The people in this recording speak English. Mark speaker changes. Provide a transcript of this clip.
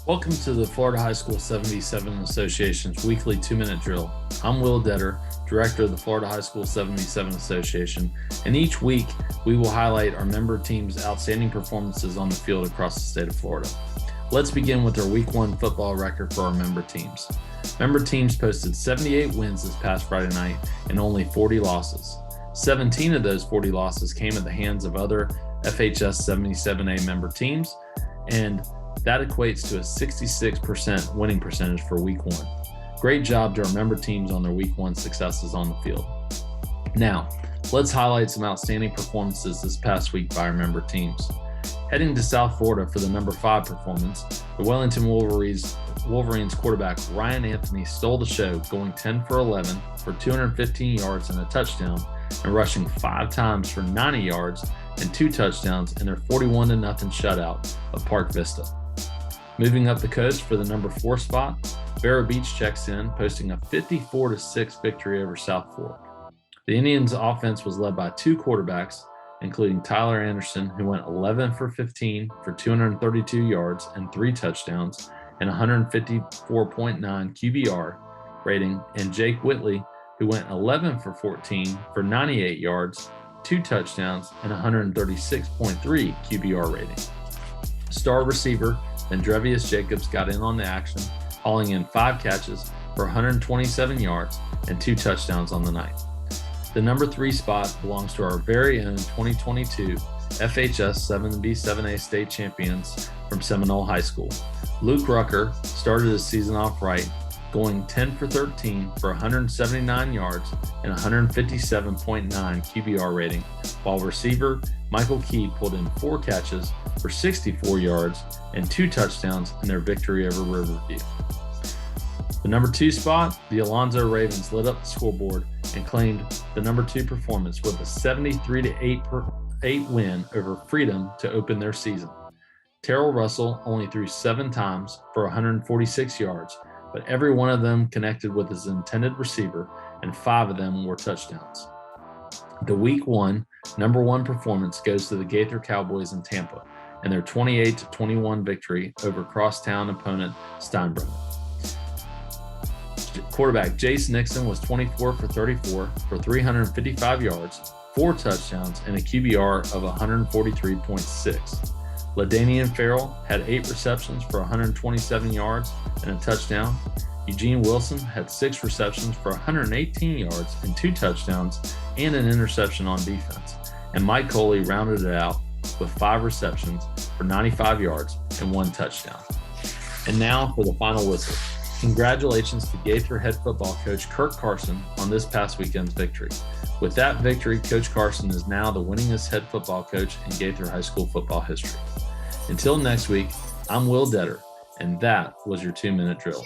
Speaker 1: Welcome to the Florida High School 7v7 Association's weekly 2-minute drill. I'm Will Detter, Director of the Florida High School 7v7 Association, and each week we will highlight our member teams' outstanding performances on the field across the state of Florida. Let's begin with our Week 1 football record for our member teams. Member teams posted 78 wins this past Friday night and only 40 losses. 17 of those 40 losses came at the hands of other FHS7v7A member teams, and that equates to a 66% winning percentage for Week 1. Great job to our member teams on their Week 1 successes on the field. Now, let's highlight some outstanding performances this past week by our member teams. Heading to South Florida for the number 5 performance, the Wellington Wolverines quarterback Ryan Anthony stole the show, going 10 for 11 for 215 yards and a touchdown, and rushing 5 times for 90 yards and 2 touchdowns in their 41-0 shutout of Park Vista. Moving up the coast for the number 4 spot, Vero Beach checks in, posting a 54-6 victory over South Fork. The Indians' offense was led by 2 quarterbacks, including Tyler Anderson, who went 11 for 15 for 232 yards and 3 touchdowns and 154.9 QBR rating, and Jake Whitley, who went 11 for 14 for 98 yards, 2 touchdowns, and 136.3 QBR rating. Star receiver Andrevius Jacobs got in on the action, hauling in 5 catches for 127 yards and 2 touchdowns on the night. The number 3 spot belongs to our very own 2022 FHS7v7A state champions from Seminole High School. Luke Rucker started his season off right, going 10 for 13 for 179 yards and 157.9 QBR rating, while receiver Michael Key pulled in 4 catches for 64 yards and 2 touchdowns in their victory over Riverview. The number 2 spot, the Alonzo Ravens lit up the scoreboard and claimed the number 2 performance with a 73-8 win over Freedom to open their season. Terrell Russell only threw 7 times for 146 yards, but every one of them connected with his intended receiver, and 5 of them were touchdowns. The Week 1 number 1 performance goes to the Gaither Cowboys in Tampa and their 28-21 victory over crosstown opponent Steinbrenner. Quarterback Jace Nixon was 24 for 34 for 355 yards, 4 touchdowns, and a QBR of 143.6. LaDainian Farrell had 8 receptions for 127 yards and a touchdown. Eugene Wilson had 6 receptions for 118 yards and 2 touchdowns and an interception on defense. And Mike Coley rounded it out with 5 receptions for 95 yards and 1 touchdown. And now for the final whistle. Congratulations to Gaither head football coach Kirk Carson on this past weekend's victory. With that victory, Coach Carson is now the winningest head football coach in Gaither High School football history. Until next week, I'm Will Detter, and that was your 2-minute drill.